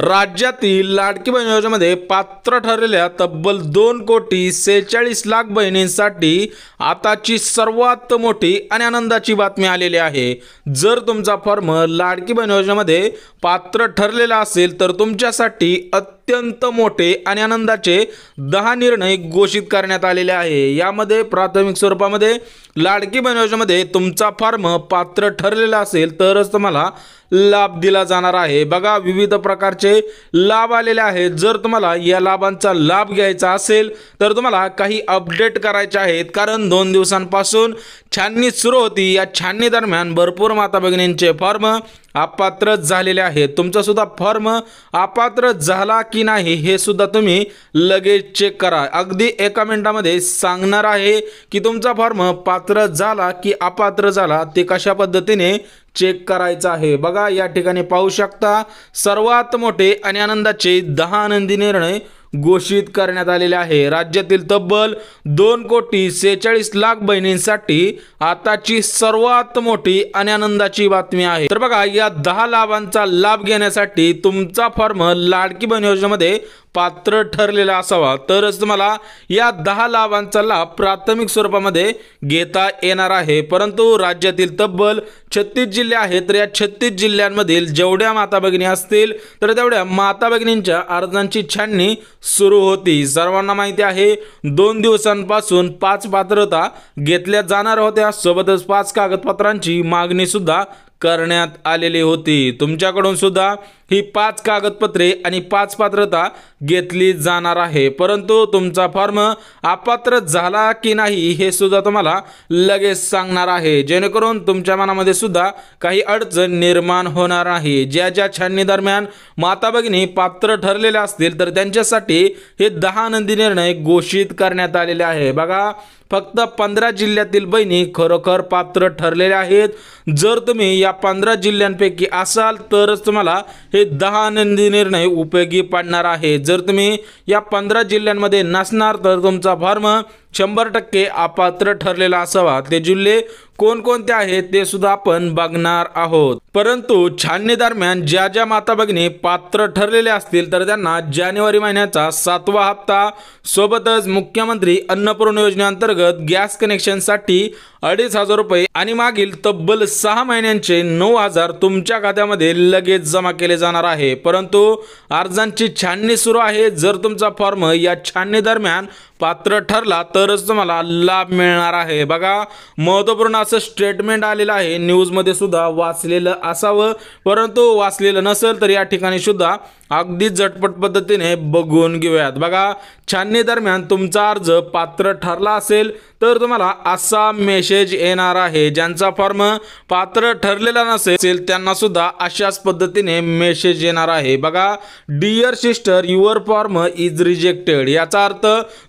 राज्यातील लाडकी बहीण योजनेमध्ये पात्र ठरलेल्या तब्बल 2,46,00,000 बहिणींसाठी आताची सर्वात मोठी आणि आनंदाची बातमी आलेली आहे। जर तुमचा फॉर्म लाडकी बहीण योजनेमध्ये पात्र ठरलेला असेल तर तुमच्यासाठी अत्यंत मोठे आणि आनंदाचे 10 निर्णय घोषित करण्यात आलेले आहे। यामध्ये प्राथमिक स्वरूपामध्ये लाडकी बहीण योजनेमध्ये तुमचा फॉर्म पात्र ठरलेला असेल तरच तुम्हाला लाभ दिला जाणार आहे। बघा, विविध प्रकारचे लाभ आलेले आहेत। जर तुम्हाला या लाभांचा लाभ घ्यायचा असेल तर तुम्हाला काही अपडेट करायचे आहेत, कारण 2 दिवसांपासून छाननी सुरू होती। या छाननी दरम्यान भरपूर माता भगिनींचे फॉर्म अपात्र झालेले आहेत। तुमचा सुद्धा फॉर्म अपात्र झाला की नाही हे सुद्धा तुम्ही लगेच चेक करा। अगदी एका मिनिटामध्ये सांगणार आहे की तुमचा फॉर्म पात्र झाला की अपात्र झाला, ते कशा पद्धतीने चेक करायचा आहे। बघा, या ठिकाणी पाहू शकता सर्वात मोठे आणि आनंदाचे 10 आनंदी निर्णय घोषित करण्यात आलेले आहे। राज्यातील तब्बल 2,46,00,000 बहिणींसाठी आताची सर्वात मोठी आणि आनंदाची बातमी आहे। तर बघा, या 10 लाभांचा लाभ घेण्यासाठी तुमचा फॉर्म लाडकी बहीण योजनेमध्ये पात्र ठरलेला असावा, तरच तुम्हाला या 10 लाभांचा लाभ प्राथमिक स्वरूपामध्ये घेता येणार आहे। परंतु राज्यातील तब्बल 36 जिल्हे आहेत, तर या 36 जिल्ह्यांमधील जेवढ्या माता भगिनी असतील तर तेवढ्या माता भगिनींच्या अर्जांची छाननी सुरू होती। सर्वांना माहिती आहे 2 दिवसांपासून 5 पात्रता घेतल्या जाणार होत्या, सोबतच 5 कागदपत्रांची मागणी सुद्धा करण्यात आलेली होती। तुमच्याकडून सुद्धा ही 5 कागदपत्रे आणि 5 पात्रता घेतली जाणार आहे। परंतु तुमचा फॉर्म अपात्र झाला की नाही हे सुद्धा तुम्हाला लगेच सांगणार आहे, जेणेकरून तुमच्या मनामध्ये सुद्धा काही अडचण निर्माण होणार नाही। ज्या छाननी दरम्यान माता भगिनी पात्र ठरलेल्या असतील तर त्यांच्यासाठी हे 10 आनंदी निर्णय घोषित करण्यात आलेले आहे। बघा, फक्त 15 जिल्ह्यातील बहिणी खरोखर पात्र ठरलेल्या आहेत। जर तुम्ही या 15 जिल्ह्यांपैकी असाल तरच तुम्हाला हे 10 आनंदी निर्णय उपयोगी पडणार आहे। जर तुम्ही या 15 जिल्ह्यांमध्ये नसणार तर तुमचा फॉर्म 100% अपात्र ठरलेला असावा। ते जिल्हे कोणकोणते आहेत ते सुद्धा आपण बघणार आहोत। परंतु छाननी दरम्यान ज्या माता भगिनी पात्र ठरलेले असतील तर त्यांना जानेवारी महिन्याचा 7वा हप्ता, सोबतच मुख्यमंत्री अन्नपूर्णा योजनेअंतर्गत गॅस कनेक्शनसाठी 2,500 रुपये आणि मागील तब्बल 6 महिन्यांचे 9,000 तुमच्या खात्यामध्ये लगेच जमा केले जाणार आहे। परंतु अर्जांची छाननी सुरू आहे। जर तुमचा फॉर्म या छाननी दरम्यान पात्र ठरला तरच तुम्हाला लाभ मिळणार आहे। बघा, महत्त्वपूर्ण असं स्टेटमेंट आलेलं आहे। न्यूजमध्ये सुद्धा वाचलेलं असावं, परंतु वाचलेलं नसेल तर या ठिकाणी सुद्धा अगदी झटपट पद्धतीने बघून घेऊयात। बघा, छाननी दरम्यान तुमचा अर्ज पात्र ठरला असेल तर तुम्हाला असा मेसेज येणार आहे। ज्यांचा फॉर्म पात्र ठरलेला नसेल त्यांना सुद्धा अशाच पद्धतीने मेसेज येणार आहे। बघा, dear sister, your form is rejected. याचा अर्थ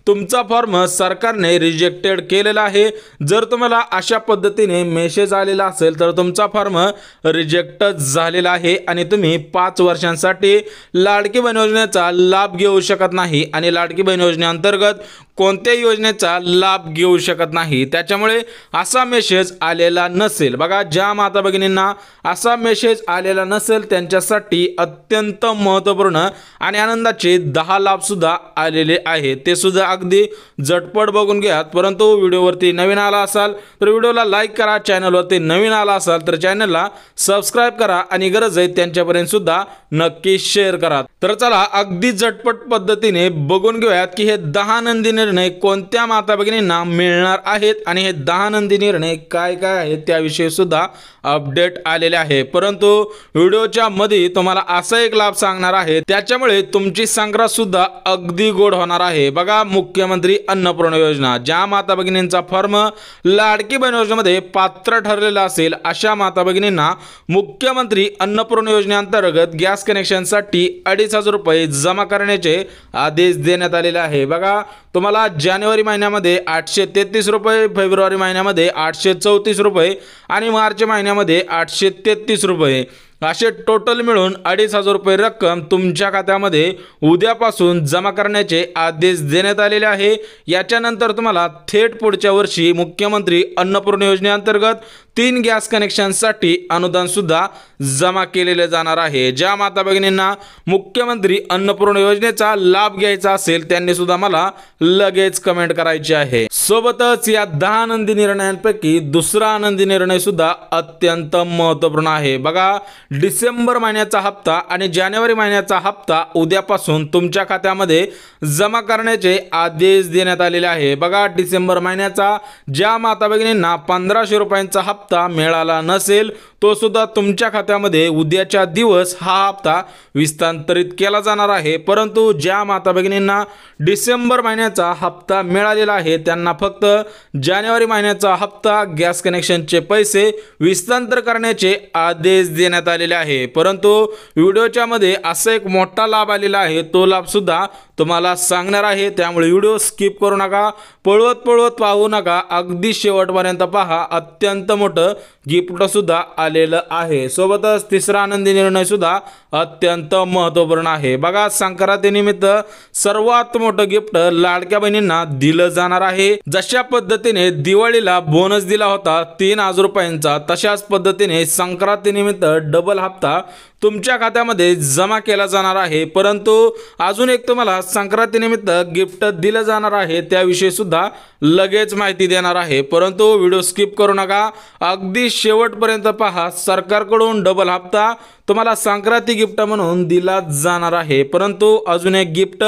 तुमचा फॉर्म सरकारने रिजेक्टेड केलेला आहे। जर तुम्हाला अशा पद्धतीने मेसेज आलेला असेल तर तुमचा फॉर्म रिजेक्ट झालेला आहे आणि तुम्ही 5 वर्षांसाठी लाडकी बहीण योजनेचा लाभ घेऊ शकत नाही आणि लाडकी बहीण योजनेअंतर्गत कोणत्याही योजनेचा लाभ घेऊ शकत नाही। त्याच्यामुळे असा मेसेज आलेला नसेल। बघा, ज्या माता भगिनींना असा मेसेज आलेला नसेल त्यांच्यासाठी अत्यंत महत्त्वपूर्ण आणि आनंदाचे 10 लाभ सुद्धा आलेले आहेत, ते सुद्धा अगदी झटपट बघून घ्या। परंतु व्हिडिओवरती नवीन आला असाल तर व्हिडिओला लाईक करा, चॅनलवरती नवीन आला असाल तर चॅनलला सबस्क्राईब करा आणि गरज आहे त्यांच्यापर्यंत सुद्धा नक्की शेअर करा। तर चला अगदी झटपट पद्धतीने बघून घेऊयात की हे 10 आनंदी निर्णय कोणत्या माता भगिनींना मिळणार आहेत आणि हे 10 आनंदी निर्णय काय काय आहेत त्याविषयी सुद्धा अपडेट आलेले आहे। परंतु व्हिडिओच्या मध्ये तुम्हाला असा एक लाभ सांगणार आहे, त्याच्यामुळे तुमची संक्रांत सुद्धा अगदी गोड होणार आहे। बघा, मुख्यमंत्री अन्नपूर्णा योजना, ज्या माता भगिनींचा फॉर्म लाडकी बहीण योजनेमध्ये पात्र ठरलेला असेल अशा माता भगिनींना मुख्यमंत्री अन्नपूर्णा योजनेअंतर्गत गॅस कनेक्शनसाठी 2,500 रुपये जमा करण्याचे आदेश देण्यात आलेले आहे। बघा, तुम्हाला जानेवारी महिन्यामध्ये 833 रुपये, फेब्रुवारी महिन्यामध्ये 834 रुपये आणि मार्च महिन्यामध्ये 833 रुपये असे टोटल मिळून 2,500 रुपये रक्कम तुमच्या खात्यामध्ये उद्यापासून जमा करण्याचे आदेश देण्यात आलेले आहे। याच्यानंतर तुम्हाला थेट पुढच्या वर्षी मुख्यमंत्री अन्नपूर्णा योजनेअंतर्गत 3 गॅस कनेक्शनसाठी अनुदान सुद्धा जमा केलेले जाणार आहे। ज्या माता भगिनींना मुख्यमंत्री अन्नपूर्णा योजनेचा लाभ घ्यायचा असेल त्यांनी सुद्धा मला लगेच कमेंट करायची आहे। सोबतच या 10 आनंदी निर्णयांपैकी दुसरा आनंदी निर्णय सुद्धा अत्यंत महत्त्वपूर्ण आहे। बघा, डिसेंबर महिन्याचा हप्ता आणि जानेवारी महिन्याचा हप्ता उद्यापासून तुमच्या खात्यामध्ये जमा करण्याचे आदेश देण्यात आलेले आहे। बघा, डिसेंबर महिन्याचा ज्या माता भगिनींना 1500 रुपयांचा हप्ता मिळाला नसेल तो सुद्धा तुमच्या खात्यामध्ये उद्याच्या दिवस हा हप्ता विस्तांतरित केला जाणार आहे। परंतु ज्या माता भगिनींना डिसेंबर महिन्याचा हप्ता मिळालेला आहे त्यांना फक्त जानेवारी महिन्याचा हप्ता गॅस कनेक्शनचे पैसे विस्तांतर करण्याचे आदेश देण्यात आलेले आहे। परंतु व्हिडिओच्या मध्ये असा एक मोठा लाभ आलेला आहे, तो लाभ सुद्धा तुम्हाला सांगणार आहे, त्यामुळे व्हिडिओ स्किप करू नका, पळवत पाहू नका, अगदी शेवटपर्यंत पहा। अत्यंत मोठं गिफ्ट सुद्धा आलेलं आहे। सोबतच तिसरा आनंदी निर्णय सुद्धा अत्यंत महत्त्वपूर्ण आहे। बघा, संक्रांतीनिमित्त सर्वात मोठं गिफ्ट लाडक्या बहिणींना दिलं जाणार आहे। जशा पद्धतीने दिवाळीला बोनस दिला होता 3,000 रुपयांचा, तशाच पद्धतीने संक्रांतीनिमित्त डबल हप्ता तुमच्या खात्यामध्ये जमा केला जाणार आहे। परंतु अजून एक तुम्हाला संक्रांतीनिमित्त गिफ्ट दिलं जाणार आहे, त्याविषयी सुद्धा लगेच माहिती देणार आहे। परंतु व्हिडिओ स्किप करू नका, अगदी शेवटपर्यंत पहा। सरकारकडून डबल हप्ता तुम्हाला संक्रांती गिफ्ट म्हणून दिला जाणार आहे। परंतु अजून एक गिफ्ट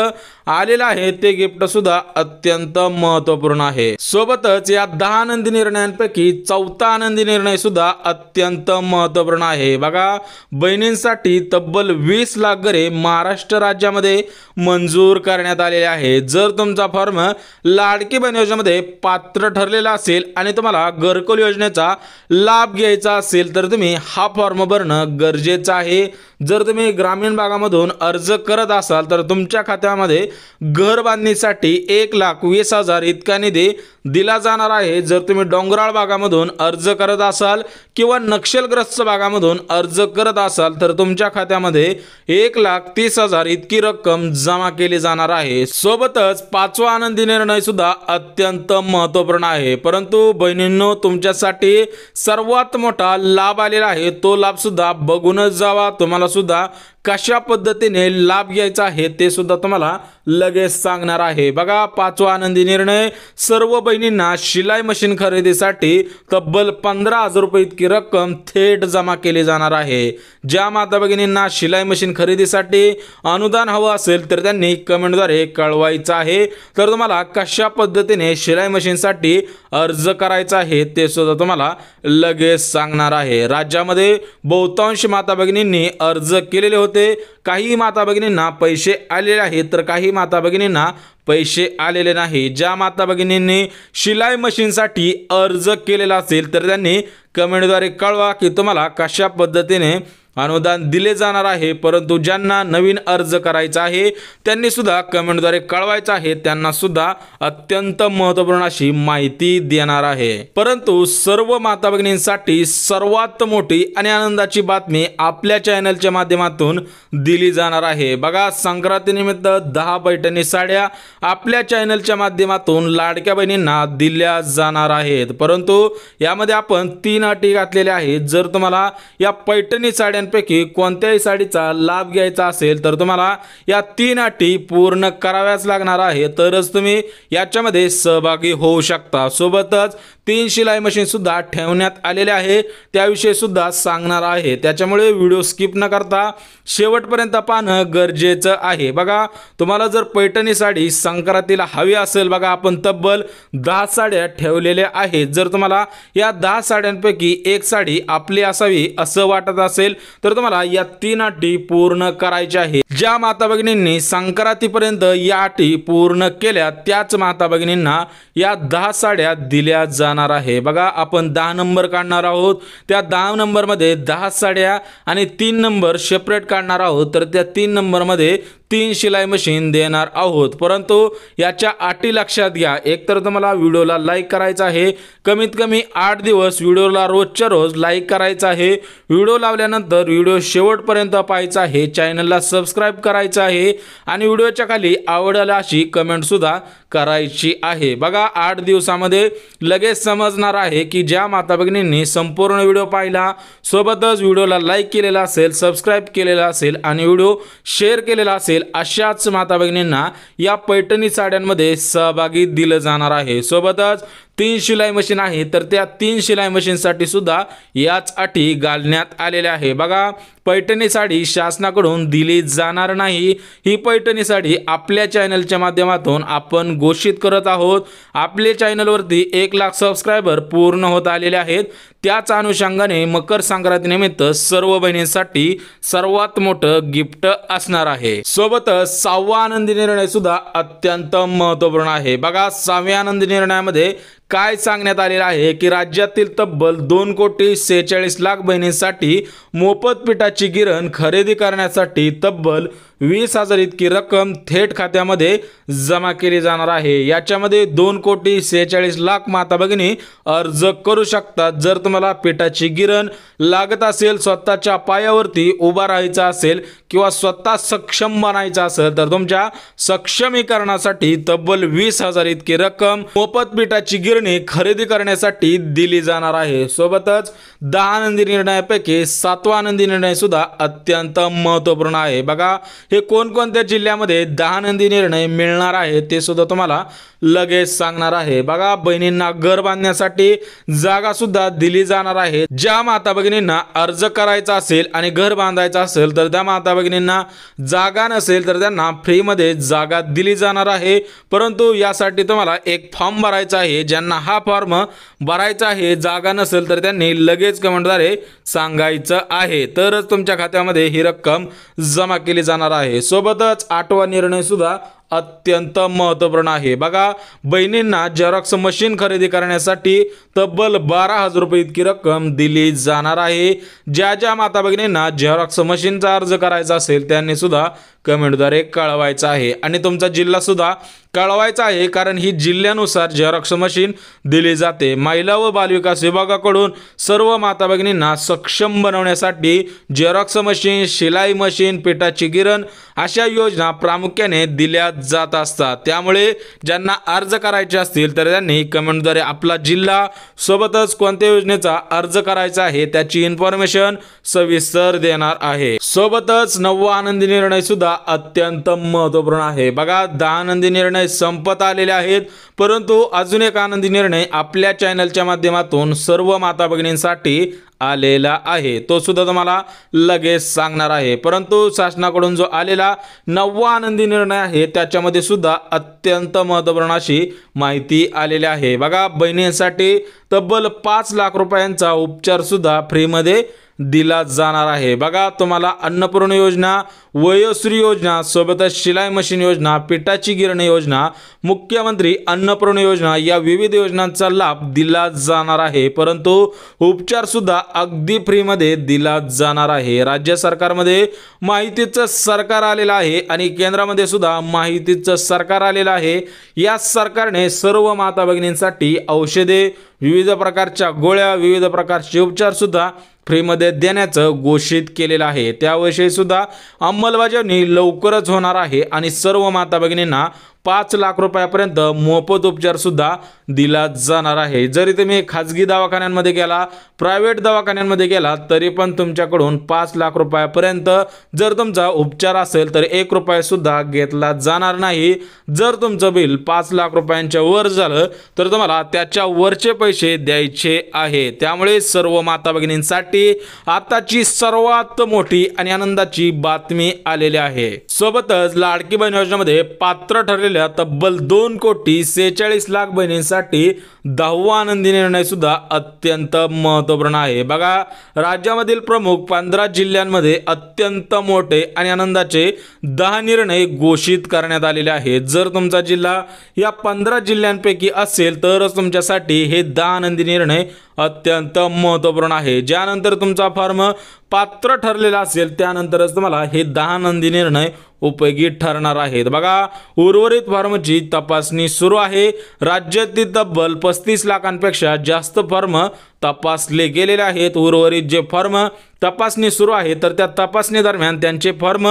आलेलं आहे, ते गिफ्ट सुद्धा अत्यंत महत्त्वपूर्ण आहे। सोबतच या 10 आनंदी निर्णयांपैकी चौथा आनंदी निर्णय सुद्धा अत्यंत महत्त्वपूर्ण आहे। बघा, बहिणींसाठी तब्बल 20 लाख घरे महाराष्ट्र राज्यामध्ये मंजूर करण्यात आलेले आहे। जर तुमचा फॉर्म लाडकी बहीण योजनेमध्ये पात्र ठरलेला असेल आणि तुम्हाला घरकुल योजनेचा लाभ घ्यायचा असेल तर तुम्ही हा फॉर्म भरणं गरजेचं आहे। जर तुम्ही ग्रामीण भागामधून अर्ज करत असाल तर तुमच्या खात्यामध्ये घर बांधणीसाठी 1,20,000 इतका निधी दिला जाणार आहे। जर तुम्ही डोंगराळ भागामधून अर्ज करत असाल किंवा नक्षलग्रस्त भागामधून अर्ज करत असाल तर तुमच्या खात्यामध्ये 1,30,000 इतकी रक्कम जमा केली जाणार आहे। सोबतच पाचवा आनंदी निर्णय सुद्धा अत्यंत महत्त्वपूर्ण आहे। परंतु बहिणींनो, तुमच्यासाठी सर्वात मोठा लाभ आलेला आहे, तो लाभ सुद्धा बघूनच जावा। तुम्हाला सुद्धा कशा पद्धतीने लाभ घ्यायचा आहे ते सुद्धा तुम्हाला लगेच सांगणार आहे। बघा, पाचवा आनंदी निर्णय, सर्व बहिणींना शिलाई मशीन खरेदीसाठी तब्बल 15,000 रुपये इतकी रक्कम थेट जमा केली जाणार आहे। ज्या माता भगिनींना शिलाई मशीन खरेदीसाठी अनुदान हवं असेल तर त्यांनी कमेंटद्वारे कळवायचं आहे। तर तुम्हाला कशा पद्धतीने शिलाई मशीनसाठी अर्ज करायचा आहे ते सुद्धा तुम्हाला लगेच सांगणार आहे। राज्यामध्ये बहुतांश माता भगिनींनी अर्ज केलेले होते, काही माता भगिनींना पैसे आलेले आहेत तर काही माता भगिनींना पैसे आलेले नाही। ज्या माता भगिनींनी शिलाई मशीनसाठी अर्ज केलेला असेल तर त्यांनी कमेंटद्वारे कळवा की तुम्हाला कशा पद्धतीने अनुदान दिले जाणार आहे। परंतु ज्यांना नवीन अर्ज करायचा आहे त्यांनी सुद्धा कमेंटद्वारे कळवायचं आहे, त्यांना सुद्धा अत्यंत महत्त्वपूर्ण अशी माहिती देणार आहे। परंतु सर्व माता भगिनींसाठी सर्वात मोठी आणि आनंदाची बातमी आपल्या चॅनलच्या माध्यमातून दिली जाणार आहे। बघा, संक्रांतीनिमित्त 10 पैठणी साड्या आपल्या चॅनलच्या माध्यमातून लाडक्या बहिणींना दिल्या जाणार आहेत। परंतु यामध्ये आपण 3 अटी घातलेल्या आहेत। जर तुम्हाला या पैठणी साड्या पैकी कोणत्याही साडीचा लाभ घ्यायचा असेल तर तुम्हाला या 3 अटी पूर्ण कराव्याच लागणार आहे, तरच तुम्ही याच्यामध्ये सहभागी होऊ शकता। सोबतच 3 शिलाई मशीन सुद्धा ठेवण्यात आलेले आहे, त्याविषयी सुद्धा सांगणार आहे, त्याच्यामुळे व्हिडिओ स्किप न करता शेवटपर्यंत पाहणं गरजेचं आहे। बघा, तुम्हाला जर पैठणी साडी संक्रांतीला हवी असेल, बघा आपण तब्बल 10 साड्या ठेवलेल्या आहेत। जर तुम्हाला या 10 साड्यांपैकी एक साडी आपली असावी असं वाटत असेल तर तुम्हाला या 3 अटी पूर्ण करायच्या आहेत। ज्या माता भगिनींनी संक्रांतीपर्यंत या अटी पूर्ण केल्या त्याच माता भगिनींना या 10 साड्या दिल्या जाणार आहे। बघा, आपण 10 नंबर काढणार आहोत, त्या 10 नंबर मध्ये 10 साड्या आणि 3 नंबर सेपरेट काढणार आहोत, तर त्या 3 नंबर मध्ये 3 शिलाई मशीन देणार आहोत। परंतु याच्या अटी लक्षात घ्या। एकतर तुम्हाला व्हिडिओला लाईक करायचा आहे, कमीत कमी 8 दिवस व्हिडिओला रोजच्या रोज लाईक करायचा आहे। व्हिडिओ लावल्यानंतर व्हिडिओ शेवटपर्यंत पाहायचा आहे, चॅनलला सबस्क्राइब करायचं आहे आणि व्हिडिओच्या खाली आवडेल अशी कमेंट सुद्धा करायची आहे। बघा 8 दिवसामध्ये लगेच समजणार आहे की ज्या माता भगिनींनी संपूर्ण व्हिडिओ पाहिला, सोबतच व्हिडिओला लाईक केलेला असेल, सबस्क्राइब केलेला असेल आणि व्हिडिओ शेअर केलेला असेल, अशाच माता भगिनींना या पैठणी साड्यांमध्ये सहभागी दिलं जाणार आहे। सोबतच 3 शिलाई मशीन आहे, तर त्या 3 शिलाई मशीनसाठी सुद्धा याच अटी घालण्यात आलेल्या आहे। बघा पैठणी साडी शासनाकडून दिली जाणार नाही। ही पैठणी साडी आपल्या चॅनलच्या माध्यमातून आपण घोषित करत आहोत। आपल्या चॅनलवरती 1 लाख सबस्क्रायबर पूर्ण होत आलेले आहेत। त्याच अनुषंगाने मकर संक्रांतीनिमित्त सर्व बहिणींसाठी सर्वात मोठं गिफ्ट असणार आहे। सोबतच 6वा आनंदी निर्णय सुद्धा अत्यंत महत्त्वपूर्ण आहे। बघा 6व्या आनंदी निर्णयामध्ये काय सांगण्यात आलेलं आहे की राज्यातील तब्बल 2,46,00,000 बहिणींसाठी मोफत पिठाची गिरण खरेदी करण्यासाठी तब्बल 20,000 इतकी रक्कम थेट खात्यामध्ये जमा केली जाणार आहे। याच्यामध्ये 2,46,00,000 माता भगिनी अर्ज करू शकतात। जर तुम्हाला पिठाची गिरण लागत असेल, स्वतःच्या पायावरती उभा राहायचं असेल किंवा स्वतः सक्षम बनायचं असेल, तर तुमच्या सक्षमीकरणासाठी तब्बल 20,000 इतकी रक्कम मोफत पिठाची गिरणी खरेदी करण्यासाठी दिली जाणार आहे। सोबतच 10 आनंदी निर्णयापैकी 7वा आनंदी निर्णय सुद्धा अत्यंत महत्त्वपूर्ण आहे। बघा हे कोणकोणत्या जिल्ह्यामध्ये 10 आनंदी निर्णय मिळणार आहे ते सुद्धा तुम्हाला लगेच सांगणार आहे। बघा बहिणींना घर बांधण्यासाठी जागा सुद्धा दिली जाणार आहे। ज्या माता भगिनींना अर्ज करायचा असेल आणि घर बांधायचं असेल, तर त्या माता भगिनींना जागा नसेल तर त्यांना फ्री मध्ये जागा दिली जाणार आहे। परंतु यासाठी तुम्हाला एक फॉर्म भरायचा आहे। ज्यांना हा फॉर्म भरायचा आहे, जागा नसेल तर त्यांनी लगेच कमेंटद्वारे सांगायचं आहे, तरच तुमच्या खात्यामध्ये ही रक्कम जमा केली जाणार आहे। सोबतच 8वा निर्णय सुद्धा अत्यंत महत्त्वपूर्ण आहे। बघा बहिणींना झेरॉक्स मशीन खरेदी करण्यासाठी तब्बल 12,000 रुपये इतकी रक्कम दिली जाणार आहे। ज्या ज्या माता भगिनींना झेरॉक्स मशीनचा अर्ज करायचा असेल त्यांनी सुद्धा कमेंटद्वारे कळवायचं आहे आणि तुमचा जिल्हा सुद्धा कळवायचा आहे, कारण ही जिल्ह्यानुसार झेरॉक्स मशीन दिली जाते। महिला व बालविकास विभागाकडून सर्व माता भगिनींना सक्षम बनवण्यासाठी झेरॉक्स मशीन, शिलाई मशीन, पिठाची गिरण अशा योजना प्रामुख्याने दिल्या जात असतात। त्यामुळे ज्यांना अर्ज करायचे असतील तर त्यांनी कमेंटद्वारे आपला जिल्हा सोबतच कोणत्या योजनेचा अर्ज करायचा आहे त्याची इन्फॉर्मेशन सविस्तर देणार आहे। सोबतच 9वा आनंदी निर्णय सुद्धा अत्यंत महत्त्वपूर्ण आहे। बघा 10 आनंदी निर्णय संपत आलेले आहेत, परंतु अजून एक आनंदी निर्णय आपल्या चॅनलच्या माध्यमातून सर्व माता भगिनींसाठी आलेला आहे, तो सुद्धा तुम्हाला लगेच सांगणार आहे। परंतु शासनाकडून जो आलेला 9वा आनंदी निर्णय आहे त्याच्यामध्ये सुद्धा अत्यंत महत्त्वपूर्ण अशी माहिती आलेली आहे। बघा बहिणींसाठी तब्बल 5 लाख रुपयांचा उपचार सुद्धा फ्री मध्ये दिला जाणार आहे। बघा तुम्हाला अन्नपूर्ण योजना, वयोश्री योजना, सोबतच शिलाई मशीन योजना, पिठाची गिरणी योजना, मुख्यमंत्री अन्नपूर्ण योजना या विविध योजनांचा लाभ दिला जाणार आहे। परंतु उपचार सुद्धा अगदी फ्री मध्ये दिला जाणार आहे। राज्य सरकारमध्ये माहितीचं सरकार आलेलं आहे आणि केंद्रामध्ये सुद्धा माहितीचं सरकार आलेलं आहे। या सरकारने सर्व माता भगिनींसाठी औषधे, विविध प्रकारच्या गोळ्या, विविध प्रकारचे उपचार सुद्धा फ्री मध्ये देण्याचं घोषित केलेलं आहे। त्याविषयी सुद्धा अंमलबजावणी लवकरच होणार आहे आणि सर्व माता भगिनींना 5 लाख रुपयापर्यंत मोफत उपचार सुद्धा दिला जाणार आहे। जरी तुम्ही खाजगी दवाखान्यांमध्ये गेला, प्रायव्हेट दवाखान्यांमध्ये गेला, तरी पण तुमच्याकडून 5 लाख रुपयापर्यंत जर तुमचा उपचार असेल तर 1 रुपया सुद्धा घेतला जाणार नाही। जर तुमचं बिल 5 लाख रुपयांच्या वर झालं तर तुम्हाला त्याच्या वरचे पैसे द्यायचे आहे। त्यामुळे सर्व माता भगिनींसाठी आताची सर्वात मोठी आणि आनंदाची बातमी आलेली आहे। सोबतच लाडकी बहीण योजनेमध्ये पात्र ठरलेले तब्बल 2,46,00,000 बहिणींसाठी 10वा आनंदी निर्णय सुद्धा अत्यंत महत्त्वपूर्ण आहे। बघा राज्यामधील प्रमुख 15 जिल्ह्यांमध्ये अत्यंत मोठे आणि आनंदाचे 10 निर्णय घोषित करण्यात आलेले आहेत। जर तुमचा जिल्हा या 15 जिल्ह्यांपैकी असेल तरच तुमच्यासाठी हे 10 आनंदी निर्णय अत्यंत महत्त्वपूर्ण आहे। ज्यानंतर तुमचा फॉर्म पात्र ठरलेला असेल त्यानंतरच तुम्हाला हे 10 नंदी निर्णय उपयोगी ठरणार आहेत। बघा, उर्वरित फॉर्मची तपासणी सुरू आहे। राज्यातील तब्बल 35 लाखांपेक्षा जास्त फॉर्म तपासले गेलेले आहेत। उर्वरित जे फॉर्म तपासणी सुरू आहे तर त्या तपासणी दरम्यान त्यांचे फॉर्म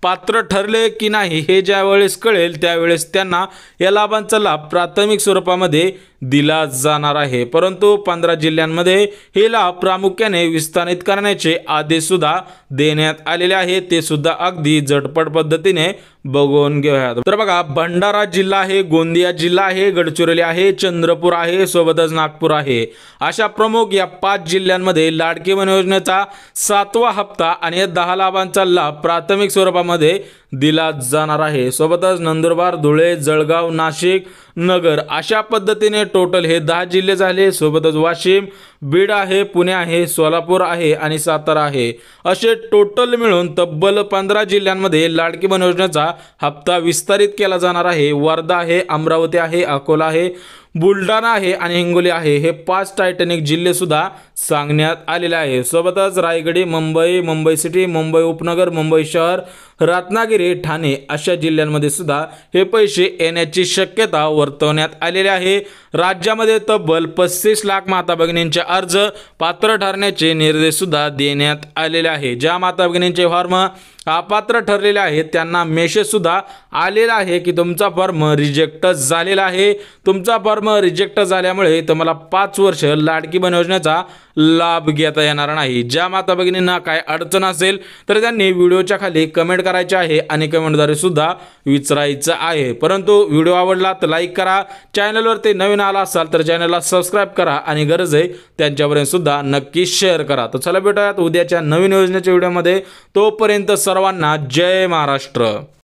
पात्र ठरले की नाही हे ज्या वेळेस कळेल त्यावेळेस त्यांना या लाभांचा लाभ प्राथमिक स्वरूपामध्ये दिला जाणार आहे। परंतु 15 जिल्ह्यांमध्ये हे लाभ प्रामुख्याने विस्तारित करण्याचे आदेश सुद्धा देण्यात आलेले आहेत। ते सुद्धा अगदी झटपट पद्धतीने बघून घेऊयात। तर बघा, भंडारा जिल्हा आहे, गोंदिया जिल्हा आहे, गडचिरोली आहे, चंद्रपूर आहे, सोबतच नागपूर आहे। अशा प्रमुख या 5 जिल्ह्यांमध्ये लाडकी बहीण योजनेचा 7वा हप्ता आणि 10 लाभांचा लाभ प्राथमिक स्वरूपामध्ये दिला जाणार आहे। सोबतच नंदुरबार, धुळे, जळगाव, नाशिक, नगर अशा पद्धतीने टोटल हे 10 जिल्हे झाले। सोबतच वाशिम, बीड आहे, पुणे आहे, सोलापूर आहे आणि सातारा आहे। असे टोटल मिळून तब्बल 15 जिल्ह्यांमध्ये लाडकी बहीण योजनेचा हप्ता विस्तारित केला जाणार आहे। वर्धा आहे, अमरावती आहे, अकोला आहे, बुलढाणा आहे आणि हिंगोली आहे। हे 5 टायटॅनिक जिल्हे सुद्धा सांगण्यात आलेले आहे। सोबतच रायगड, मुंबई, मुंबई सिटी, मुंबई उपनगर, मुंबई शहर, रत्नागिरी, ठाणे अशा जिल्ह्यांमध्ये सुद्धा हे पैसे येण्याची शक्यता वर्तवण्यात आलेली आहे। राज्यामध्ये तब्बल 35 लाख माता भगिनींचे अर्ज पात्र ठरण्याचे निर्देश सुद्धा देण्यात आलेले आहे। ज्या माता भगिनींचे फॉर्म अपात्र ठरलेले आहेत त्यांना मेसेज सुद्धा आलेला आहे की तुमचा फॉर्म रिजेक्ट झालेला आहे। तुमचा फॉर्म रिजेक्ट झाल्यामुळे तुम्हाला 5 वर्ष लाडकी बहीण योजनेचा लाभ घेता येणार नाही। ज्या माता भगिनींना काय अडचण असेल तर त्यांनी व्हिडिओच्या खाली कमेंट करायचे आहे आणि कमेंटद्वारे सुद्धा विचारायचं आहे। परंतु व्हिडिओ आवडला तर लाईक करा, चॅनलवर ते नवीन आला असाल तर चॅनलला सबस्क्राइब करा आणि गरज आहे त्यांच्यापर्यंत सुद्धा नक्की शेअर करा। तर चला भेटूयात उद्याच्या नवीन योजनेच्या व्हिडिओमध्ये। तोपर्यंत सर्वांना जय महाराष्ट्र।